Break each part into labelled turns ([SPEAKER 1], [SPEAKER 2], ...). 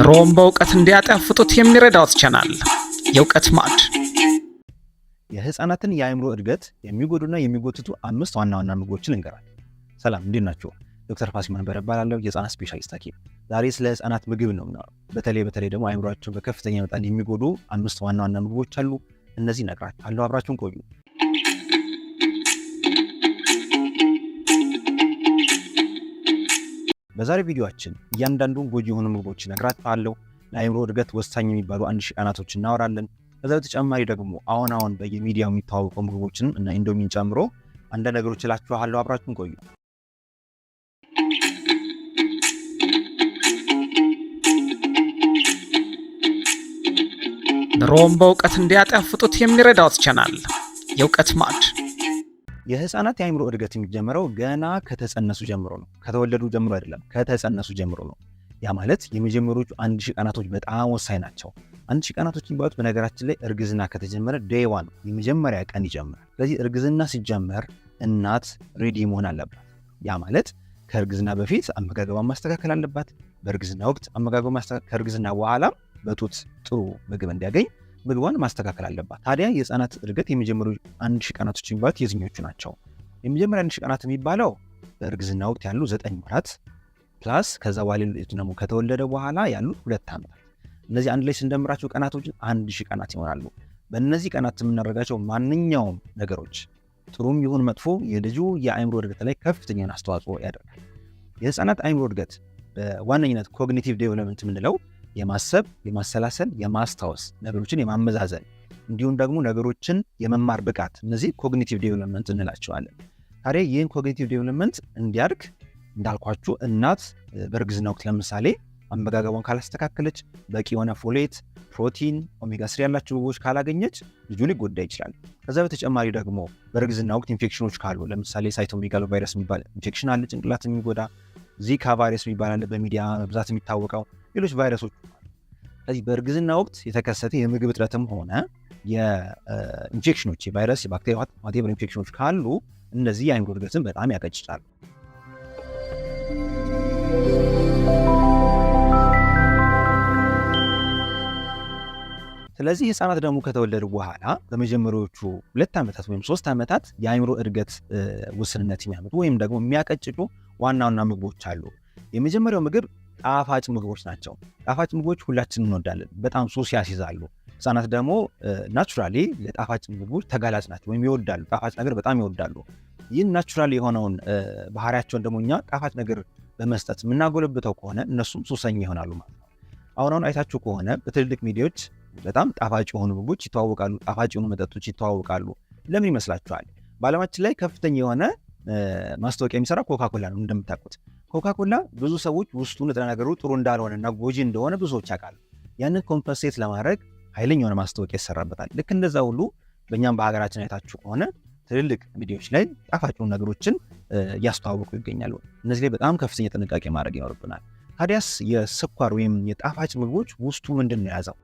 [SPEAKER 1] ኑሮውን በእውቀት እንዲያጣፍጡት የሚረዳዎት ቻናል የእውቀት ማዕድ።
[SPEAKER 2] የህፃናትን የአእምሮ እድገት የሚጎዱና የሚጎትቱ 5 ዋና ዋና ምግቦችን እንገራለን። ሰላም እንዴት ናችሁ? ዶክተር ፋሲል መንበር እባላለሁ፣ የህፃናት ስፔሻሊስት ሐኪም። ዛሬ ስለ ህፃናት ምግብ ነው የምናወራው። በተለይ ደግሞ አእምሮአቸውን በከፍተኛ መጠን የሚጎዱ 5 ዋና ዋና ምግቦች አሉ። እነዚህ እነግራችኋለሁ። አብራችሁን ቆዩ። በዛሬ ቪዲዮአችን እያንዳንዱን ጎጂ የሆኑ ምግቦች እነግራችኋለሁ። ለአእምሮ እድገት ወሳኝ የሚባሉ 1000 ቀናቶች እናወራለን። ከዛ በተጨማሪ ደግሞ አሁን በየሚዲያው የሚታወቁ ምግቦችን እና ኢንዶሚን ጨምሮ አንድ ነገሮች እላችኋለሁ። አብራችሁን ቆዩ።
[SPEAKER 1] ኑሮውን በእውቀት እንዲያጣፍጡት የሚረዳዎት ቻናል የእውቀት ማዕድ።
[SPEAKER 2] የህፃናት የአእምሮ እድገት የሚጀምረው ገና ከተጸነሱ ጀምሮ ነው። ከተወለዱ ጀምሮ አይደለም፣ ከተጸነሱ ጀምሮ ነው። ያ ማለት የመጀመሪያዎቹ 1000 ቀናቶች በጣም ወሳኝ ናቸው። 1000 ቀናቶች የሚባሉት በነገራችን ላይ እርግዝና ከተጀመረ ዴይ 1 የመጀመሪያ ቀን ይጀምራል። ስለዚህ እርግዝና ሲጀመር እናት ሬዲ መሆን አለባት። ያ ማለት ከእርግዝና በፊት አመጋገቧን ማስተካከል አለባት። በእርግዝና ወቅት አመጋገቧን ማስተካከል፣ ከእርግዝና በኋላ በጡት ጥሩ ምግብ እንዲያገኝ ምግቧን ማስተካከል አለባት። ታዲያ የህፃናት እድገት የመጀመሪያዎቹ 1000 ቀናቶች የሚባሉት የትኞቹ ናቸው? የመጀመሪያ 1000 ቀናት የሚባለው በእርግዝና ወቅት ያሉ 9 ወራት ፕላስ ከዛ በኋላ ደግሞ ከተወለደ በኋላ ያሉ 2 ዓመታት። እነዚህ አንድ ላይ ስንደምራቸው ቀናቶችን 1000 ቀናት ይሆናሉ። በእነዚህ ቀናት የምናደርጋቸው ማንኛውም ነገሮች ጥሩም ይሁን መጥፎ የልጁ የአእምሮ እድገት ላይ ከፍተኛ አስተዋጽኦ ያደርጋል። የህፃናት አእምሮ እድገት በዋነኝነት ኮግኒቲቭ ዴቨሎፕመንት የምንለው የማሰብ፣ የማሰላሰል፣ የማስታወስ፣ ነገሮችን የማመዛዘን እንዲሁም ደግሞ ነገሮችን የመማር ብቃት፣ እነዚህ ኮግኒቲቭ ዴቨሎፕመንት እንላቸዋለን። ታዲያ ይህን ኮግኒቲቭ ዴቨሎፕመንት እንዲያድግ እንዳልኳችሁ እናት በእርግዝና ወቅት ለምሳሌ አመጋገቧን ካላስተካከለች፣ በቂ የሆነ ፎሌት፣ ፕሮቲን፣ ኦሜጋ 3 ያላቸው ምግቦች ካላገኘች ልጁ ሊጎዳ ይችላል። ከዛ በተጨማሪ ደግሞ በእርግዝና ወቅት ኢንፌክሽኖች ካሉ ለምሳሌ ሳይቶሜጋሎ ቫይረስ የሚባል ኢንፌክሽን አለ፣ ጭንቅላት የሚጎዳ ዚካ ቫይረስ የሚባል አለ፣ በሚዲያ በብዛት የሚታወቀው፣ ሌሎች ቫይረሶች። ስለዚህ በእርግዝና ወቅት የተከሰተ የምግብ እጥረትም ሆነ የኢንፌክሽኖች የቫይረስ የባክቴሪያ ዋቴቨር ኢንፌክሽኖች ካሉ እነዚህ የአእምሮ እድገትን በጣም ያቀጭጫሉ። ስለዚህ ህፃናት ደግሞ ከተወለዱ በኋላ በመጀመሪያዎቹ 2 ዓመታት ወይም 3 ዓመታት የአእምሮ እድገት ውስንነት የሚያመጡ ወይም ደግሞ የሚያቀጭጩ ዋና ዋና ምግቦች አሉ። የመጀመሪያው ምግብ ጣፋጭ ምግቦች ናቸው። ጣፋጭ ምግቦች ሁላችንም እንወዳለን፣ በጣም ሱስ ያስይዛሉ። ህፃናት ደግሞ ናቹራሊ ለጣፋጭ ምግቦች ተጋላጭ ናቸው ወይም ይወዳሉ፣ ጣፋጭ ነገር በጣም ይወዳሉ። ይህን ናቹራሊ የሆነውን ባህሪያቸውን ደግሞ እኛ ጣፋጭ ነገር በመስጠት የምናጎለብተው ከሆነ እነሱም ሱሰኛ ይሆናሉ ማለት ነው። አሁን አይታችሁ ከሆነ በትልልቅ ሚዲያዎች በጣም ጣፋጭ የሆኑ ምግቦች ይተዋወቃሉ፣ ጣፋጭ የሆኑ መጠጦች ይተዋወቃሉ። ለምን ይመስላችኋል? በዓለማችን ላይ ከፍተኛ የሆነ ማስታወቂያ የሚሰራ ኮካኮላ ነው። እንደምታውቁት ኮካኮላ ብዙ ሰዎች ውስጡ ንጥረ ነገሩ ጥሩ እንዳልሆነና ጎጂ እንደሆነ ብዙ ሰዎች ያውቃሉ። ያንን ኮምፐንሴት ለማድረግ ኃይለኛ የሆነ ማስታወቂያ ይሰራበታል። ልክ እንደዛ ሁሉ በእኛም በሀገራችን አይታችሁ ከሆነ ትልልቅ ሚዲያዎች ላይ ጣፋጭ የሆኑ ነገሮችን እያስተዋወቁ ይገኛሉ። እነዚህ ላይ በጣም ከፍተኛ ጥንቃቄ ማድረግ ይኖርብናል። ታዲያስ የስኳር ወይም የጣፋጭ ምግቦች ውስጡ ምንድን ነው የያዘው?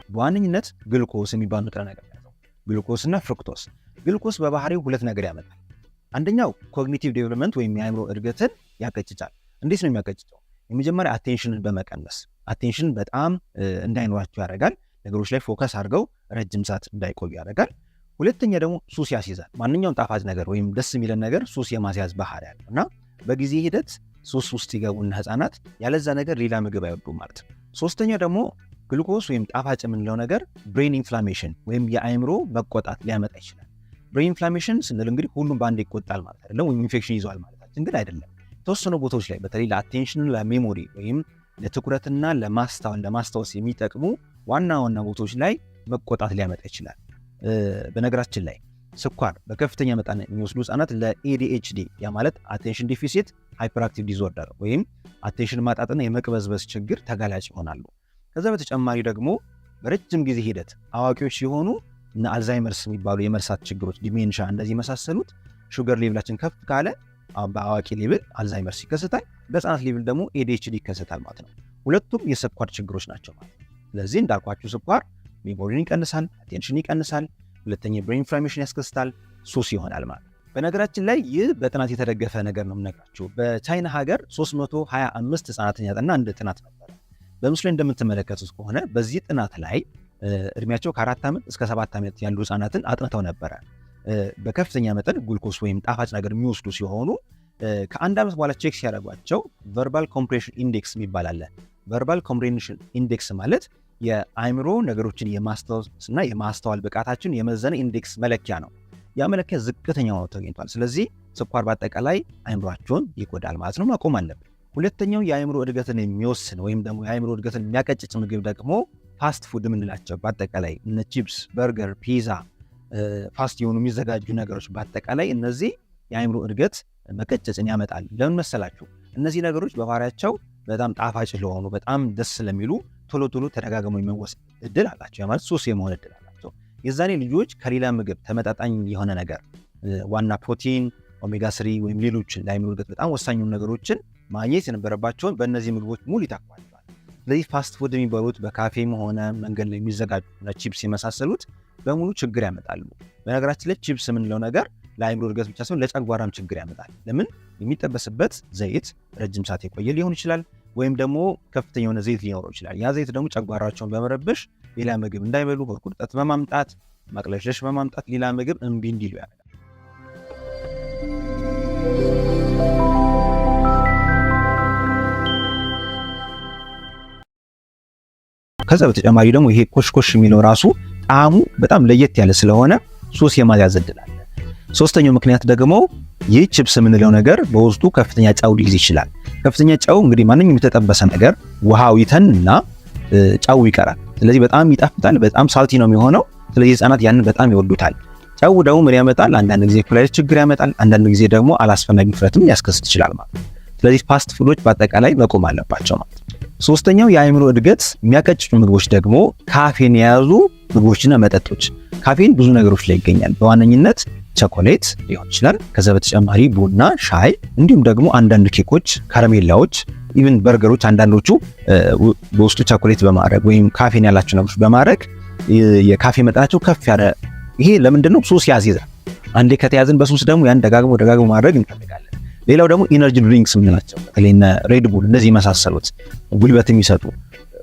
[SPEAKER 2] በዋነኝነት ግሉኮስ የሚባል ንጥረ ነገር ነው። ግሉኮስ እና ፍሩክቶስ። ግሉኮስ በባህሪው 2 ነገር ያመጣል። አንደኛው ኮግኒቲቭ ዴቨሎፕመንት ወይም የአእምሮ እድገትን ያቀጭጫል። እንዴት ነው የሚያቀጭጨው? የመጀመሪያ አቴንሽንን በመቀነስ አቴንሽን በጣም እንዳይኖራቸው ያደርጋል። ነገሮች ላይ ፎከስ አድርገው ረጅም ሰዓት እንዳይቆዩ ያደርጋል። ሁለተኛ ደግሞ ሱስ ያስይዛል። ማንኛውም ጣፋጭ ነገር ወይም ደስ የሚለን ነገር ሱስ የማስያዝ ባህሪ ያለው እና በጊዜ ሂደት ሱስ ውስጥ ይገቡና ህፃናት ያለዛ ነገር ሌላ ምግብ አይወዱም ማለት ነው። ሶስተኛው ደግሞ ግሉኮስ ወይም ጣፋጭ የምንለው ነገር ብሬን ኢንፍላሜሽን ወይም የአእምሮ መቆጣት ሊያመጣ ይችላል። ብሬን ኢንፍላሜሽን ስንል እንግዲህ ሁሉም በአንድ ይቆጣል ማለት አይደለም፣ ወይም ኢንፌክሽን ይዘዋል ማለታችን ግን አይደለም። የተወሰኑ ቦታዎች ላይ በተለይ ለአቴንሽን፣ ለሜሞሪ ወይም ለትኩረትና ለማስታወስ የሚጠቅሙ ዋና ዋና ቦታዎች ላይ መቆጣት ሊያመጣ ይችላል። በነገራችን ላይ ስኳር በከፍተኛ መጠን የሚወስዱ ህፃናት ለኤዲኤችዲ ያ ማለት አቴንሽን ዲፊሲት ሃይፐርአክቲቭ ዲስኦርደር ወይም አቴንሽን ማጣትና የመቅበዝበዝ ችግር ተጋላጭ ይሆናሉ። ከዛ በተጨማሪ ደግሞ በረጅም ጊዜ ሂደት አዋቂዎች ሲሆኑ እና አልዛይመርስ የሚባሉ የመርሳት ችግሮች ዲሜንሻ፣ እንደዚህ የመሳሰሉት ሹገር ሌቭላችን ከፍ ካለ በአዋቂ ሌቭል አልዛይመርስ ይከሰታል፣ በህፃናት ሌቭል ደግሞ ኤዲኤችዲ ይከሰታል ማለት ነው። ሁለቱም የስኳር ችግሮች ናቸው ማለት ነው። ስለዚህ እንዳልኳችሁ ስኳር ሜሞሪን ይቀንሳል፣ አቴንሽን ይቀንሳል፣ ሁለተኛ ብሬን ኢንፍላሜሽን ያስከስታል፣ ሱስ ይሆናል ማለት ነው። በነገራችን ላይ ይህ በጥናት የተደገፈ ነገር ነው የምነግራችሁ። በቻይና ሀገር 325 ህፃናትን ያጠና አንድ ጥናት ነበረ። በምስሉ ላይ እንደምትመለከቱት ከሆነ በዚህ ጥናት ላይ እድሜያቸው ከ4 ዓመት እስከ 7 ዓመት ያሉ ህፃናትን አጥንተው ነበረ። በከፍተኛ መጠን ጉልኮስ ወይም ጣፋጭ ነገር የሚወስዱ ሲሆኑ ከአንድ ዓመት በኋላ ቼክ ሲያደርጓቸው ቨርባል ኮምፕሬንሽን ኢንዴክስ የሚባል አለ። ቨርባል ኮምፕሬንሽን ኢንዴክስ ማለት የአእምሮ ነገሮችን የማስታወስና የማስተዋል ብቃታችን የመዘነ ኢንዴክስ መለኪያ ነው። ያ መለኪያ ዝቅተኛ ሆኖ ተገኝቷል። ስለዚህ ስኳር በአጠቃላይ አእምሯቸውን ይጎዳል ማለት ነው፣ ማቆም አለብን። ሁለተኛው የአእምሮ እድገትን የሚወስን ወይም ደግሞ የአእምሮ እድገትን የሚያቀጭጭ ምግብ ደግሞ ፋስት ፉድ የምንላቸው በአጠቃላይ እነ ቺፕስ፣ በርገር፣ ፒዛ፣ ፋስት የሆኑ የሚዘጋጁ ነገሮች በአጠቃላይ እነዚህ የአእምሮ እድገት መቀጨጭን ያመጣል። ለምን መሰላችሁ? እነዚህ ነገሮች በባህሪያቸው በጣም ጣፋጭ ስለሆኑ በጣም ደስ ስለሚሉ ቶሎ ቶሎ ተደጋግመው የመወሰድ እድል አላቸው። ያ ማለት ሱስ የመሆን እድል አላቸው። የዛኔ ልጆች ከሌላ ምግብ ተመጣጣኝ የሆነ ነገር ዋና ፕሮቲን፣ ኦሜጋ 3 ወይም ሌሎች ለአእምሮ እድገት በጣም ወሳኝ ነገሮችን ማግኘት የነበረባቸውን በእነዚህ ምግቦች ሙሉ ይታቋቸዋል። ስለዚህ ፋስት ፉድ የሚባሉት በካፌም ሆነ መንገድ ላይ የሚዘጋጁ ቺፕስ የመሳሰሉት በሙሉ ችግር ያመጣሉ። በነገራችን ላይ ቺፕስ የምንለው ነገር ለአእምሮ እድገት ብቻ ሳይሆን ለጨጓራም ችግር ያመጣል። ለምን? የሚጠበስበት ዘይት ረጅም ሰዓት የቆየ ሊሆን ይችላል፣ ወይም ደግሞ ከፍተኛ የሆነ ዘይት ሊኖረው ይችላል። ያ ዘይት ደግሞ ጨጓራቸውን በመረበሽ ሌላ ምግብ እንዳይበሉ ቁርጠት በማምጣት ማቅለሽለሽ በማምጣት ሌላ ምግብ እምቢ እንዲሉ ያደርጋል። ከዛ በተጨማሪ ደግሞ ይሄ ኮሽኮሽ የሚለው ራሱ ጣዕሙ በጣም ለየት ያለ ስለሆነ ሱስ የማስያዝ እድል አለ። ሶስተኛው ምክንያት ደግሞ ይህ ቺፕስ የምንለው ነገር በውስጡ ከፍተኛ ጨው ሊይዝ ይችላል። ከፍተኛ ጨው እንግዲህ ማንኛውም የተጠበሰ ነገር ውሃው ይተንና ጨው ይቀራል። ስለዚህ በጣም ይጣፍጣል፣ በጣም ሳልቲ ነው የሚሆነው። ስለዚህ ህፃናት ያንን በጣም ይወዱታል። ጨው ደግሞ ምን ያመጣል? አንዳንድ ጊዜ ኩላሊት ችግር ያመጣል፣ አንዳንድ ጊዜ ደግሞ አላስፈላጊ ውፍረትም ሊያስከስት ይችላል ማለት ነው። ስለዚህ ፋስት ፉዶች በአጠቃላይ መቆም አለባቸው ማለት ነው። ሶስተኛው የአእምሮ እድገት የሚያቀጭጩ ምግቦች ደግሞ ካፌን የያዙ ምግቦችና መጠጦች። ካፌን ብዙ ነገሮች ላይ ይገኛል። በዋነኝነት ቸኮሌት ሊሆን ይችላል። ከዛ በተጨማሪ ቡና፣ ሻይ፣ እንዲሁም ደግሞ አንዳንድ ኬኮች፣ ከረሜላዎች፣ ኢቭን በርገሮች አንዳንዶቹ በውስጡ ቸኮሌት በማድረግ ወይም ካፌን ያላቸው ነገሮች በማድረግ የካፌ መጠናቸው ከፍ ያለ። ይሄ ለምንድነው? ሱስ ያስይዛል። አንዴ ከተያዝን በሱስ ደግሞ ያን ደጋግሞ ማድረግ እንፈልጋለን። ሌላው ደግሞ ኢነርጂ ድሪንክስ የምንላቸው በተለይ ሬድ ቡል፣ እነዚህ የመሳሰሉት ጉልበት የሚሰጡ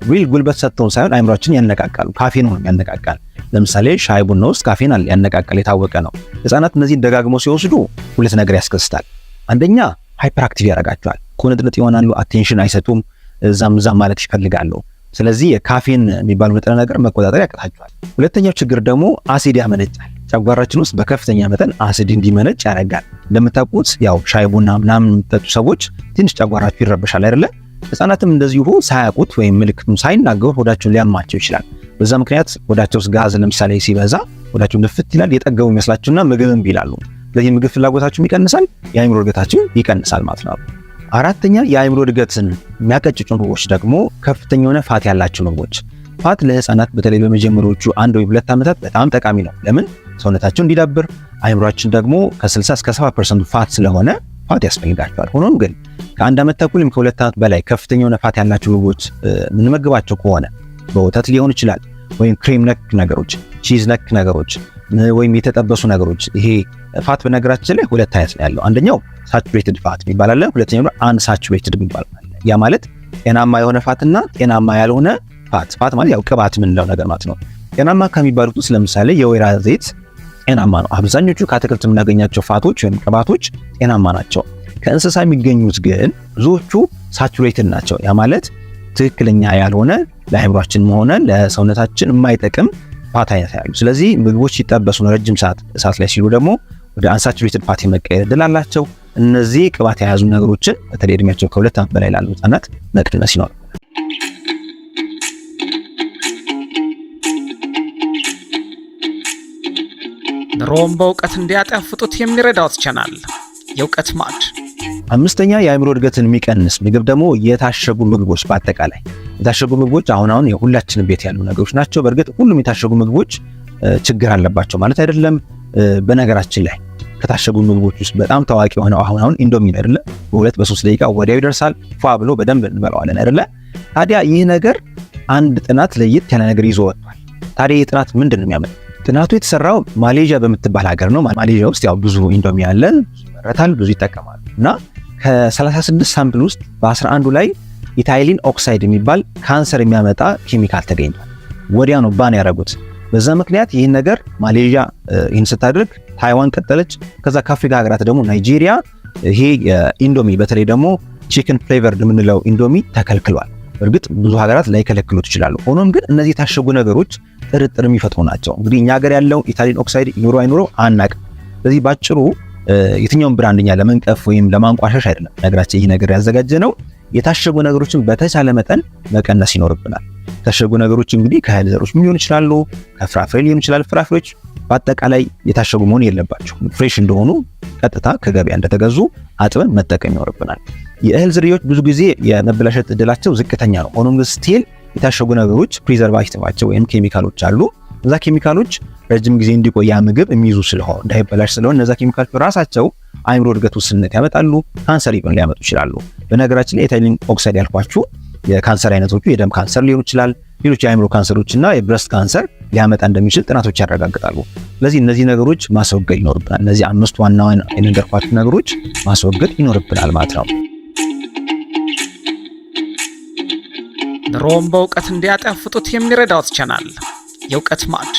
[SPEAKER 2] ሪል ጉልበት ሰጥተውን ሳይሆን አእምሯችን ያነቃቃሉ። ካፌን ነው ያነቃቃል። ለምሳሌ ሻይ ቡና ውስጥ ካፌን አለ፣ ያነቃቃል፣ የታወቀ ነው። ህፃናት እነዚህን ደጋግሞ ሲወስዱ ሁለት ነገር ያስከስታል። አንደኛ ሃይፐር አክቲቭ ያደርጋቸዋል። ኮንጥንጥ ይሆናሉ፣ አቴንሽን አይሰጡም፣ እዛም ማለት ይፈልጋሉ። ስለዚህ የካፌን የሚባሉ ንጥረ ነገር መቆጣጠር ያቅታቸዋል። ሁለተኛው ችግር ደግሞ አሲድ ያመነጫል። ጨጓራችን ውስጥ በከፍተኛ መጠን አሲድ እንዲመነጭ ያደርጋል። እንደምታውቁት ያው ሻይ ቡና ምናምን የሚጠጡ ሰዎች ትንሽ ጨጓራቸው ይረበሻል አይደለ? ህፃናትም እንደዚሁ ሳያውቁት ወይም ምልክቱን ሳይናገሩ ሆዳቸውን ሊያማቸው ይችላል። በዛ ምክንያት ሆዳቸው ውስጥ ጋዝ ለምሳሌ ሲበዛ ሆዳቸው ንፍት ይላል፣ የጠገቡ ይመስላቸውና ምግብ እምቢ ይላሉ። ስለዚህ ምግብ ፍላጎታቸው ይቀንሳል፣ የአእምሮ እድገታቸው ይቀንሳል ማለት ነው። አራተኛ የአእምሮ እድገትን የሚያቀጭጩ ምግቦች ደግሞ ከፍተኛ የሆነ ፋት ያላቸው ምግቦች። ፋት ለህፃናት በተለይ በመጀመሪያዎቹ 1 ወይ 2 ዓመታት በጣም ጠቃሚ ነው። ለምን? ሰውነታቸው እንዲዳብር፣ አእምሯችን ደግሞ ከ60 እስከ 70% ፋት ስለሆነ ፋት ያስፈልጋቸዋል። ሆኖም ግን ከ1 ዓመት ተኩልም ከ2 ዓመት በላይ ከፍተኛ የሆነ ፋት ያላቸው ምግቦች የምንመግባቸው ከሆነ በወተት ሊሆን ይችላል፣ ወይም ክሬም ነክ ነገሮች፣ ቺዝ ነክ ነገሮች፣ ወይም የተጠበሱ ነገሮች። ይሄ ፋት በነገራችን ላይ ሁለት አይነት ነው ያለው። አንደኛው ሳቹሬትድ ፋት የሚባል አለ፣ ሁለተኛው አንሳቹሬትድ የሚባል አለ። ያ ማለት ጤናማ የሆነ ፋትና ጤናማ ያልሆነ ፋት። ፋት ማለት ያው ቅባት የምንለው ነገር ማለት ነው። ጤናማ ከሚባሉት ውስጥ ለምሳሌ የወይራ ዘይት ጤናማ ነው። አብዛኞቹ ከአትክልት የምናገኛቸው ፋቶች ወይም ቅባቶች ጤናማ ናቸው። ከእንስሳ የሚገኙት ግን ብዙዎቹ ሳቹሬትድ ናቸው። ያ ማለት ትክክለኛ ያልሆነ ለአእምሯችን ሆነ ለሰውነታችን የማይጠቅም ፋት አይነት ያሉ። ስለዚህ ምግቦች ሲጠበሱ ረጅም ሰዓት እሳት ላይ ሲሉ ደግሞ ወደ አንሳቹሬትድ ፋት የመቀየር እድል አላቸው። እነዚህ ቅባት የያዙ ነገሮችን በተለይ እድሜያቸው ከ2 ዓመት በላይ ላሉ ህጻናት መቀነስ ይኖርብናል።
[SPEAKER 1] ኑሮውን በእውቀት እንዲያጣፍጡት የሚረዳዎት ቻናል የእውቀት ማዕድ።
[SPEAKER 2] አምስተኛ የአእምሮ እድገትን የሚቀንስ ምግብ ደግሞ የታሸጉ ምግቦች። በአጠቃላይ የታሸጉ ምግቦች አሁን የሁላችንም ቤት ያሉ ነገሮች ናቸው። በእርግጥ ሁሉም የታሸጉ ምግቦች ችግር አለባቸው ማለት አይደለም። በነገራችን ላይ ከታሸጉ ምግቦች ውስጥ በጣም ታዋቂ የሆነው አሁን ኢንዶሚ አይደለ? በ2 በ3 ደቂቃ ወዲያው ይደርሳል፣ ፏ ብሎ በደንብ እንበላዋለን አይደለ? ታዲያ ይህ ነገር አንድ ጥናት ለየት ያለ ነገር ይዞ ወጥቷል። ታዲያ ይህ ጥናት ምንድን ነው የሚያመጣው? ጥናቱ የተሰራው ማሌዥያ በምትባል ሀገር ነው። ማሌዥያ ውስጥ ያው ብዙ ኢንዶሚ አለ፣ ይመረታል፣ ብዙ ይጠቀማሉ እና ከ36 ሳምፕል ውስጥ በ11ዱ ላይ ኢታይሊን ኦክሳይድ የሚባል ካንሰር የሚያመጣ ኬሚካል ተገኝቷል። ወዲያ ነው ባን ያደረጉት። በዛ ምክንያት ይህን ነገር ማሌዥያ ይህን ስታደርግ ታይዋን ቀጠለች። ከዛ ከአፍሪካ ሀገራት ደግሞ ናይጄሪያ ይሄ ኢንዶሚ በተለይ ደግሞ ቺክን ፍሌቨርድ የምንለው ኢንዶሚ ተከልክሏል። እርግጥ ብዙ ሀገራት ላይከለክሉት ይችላሉ። ሆኖም ግን እነዚህ የታሸጉ ነገሮች ጥርጥር የሚፈጥሩ ናቸው። እንግዲህ እኛ ሀገር ያለው ኢታይሊን ኦክሳይድ ይኖረው አይኖረው አናቅም። ስለዚህ ባጭሩ የትኛውን ብራንድኛ ለመንቀፍ ወይም ለማንቋሸሽ አይደለም ነገራችን። ይህ ነገር ያዘጋጀ ነው የታሸጉ ነገሮችን በተቻለ መጠን መቀነስ ይኖርብናል። የታሸጉ ነገሮች እንግዲህ ከእህል ዘሮች ሊሆኑ ይችላሉ፣ ከፍራፍሬ ሊሆኑ ይችላል። ፍራፍሬዎች በአጠቃላይ የታሸጉ መሆን የለባቸው። ፍሬሽ እንደሆኑ ቀጥታ ከገበያ እንደተገዙ አጥበን መጠቀም ይኖርብናል። የእህል ዝርያዎች ብዙ ጊዜ የመበላሸት እድላቸው ዝቅተኛ ነው። ሆኖም ግን ስቲል የታሸጉ ነገሮች ፕሪዘርቫቲቫቸው ወይም ኬሚካሎች አሉ። እነዛ ኬሚካሎች ረጅም ጊዜ እንዲቆይ ያ ምግብ የሚይዙ ስለሆነ እንዳይበላሽ ስለሆነ እነዛ ኬሚካሎች ራሳቸው አእምሮ እድገት ውስንነት ያመጣሉ፣ ካንሰር ይብን ሊያመጡ ይችላሉ። በነገራችን ላይ የኢታይሊን ኦክሳይድ ያልኳችሁ የካንሰር አይነቶቹ የደም ካንሰር ሊሆን ይችላል፣ ሌሎች የአእምሮ ካንሰሮችና የብረስት ካንሰር ሊያመጣ እንደሚችል ጥናቶች ያረጋግጣሉ። ስለዚህ እነዚህ ነገሮች ማስወገድ ይኖርብናል። እነዚህ 5 ዋና ዋና የነገርኳችሁ ነገሮች ማስወገድ ይኖርብናል ማለት ነው።
[SPEAKER 1] ኑሮውን በእውቀት እንዲያጣፍጡት የሚረዳዎት ቻናል የእውቀት ማዕድ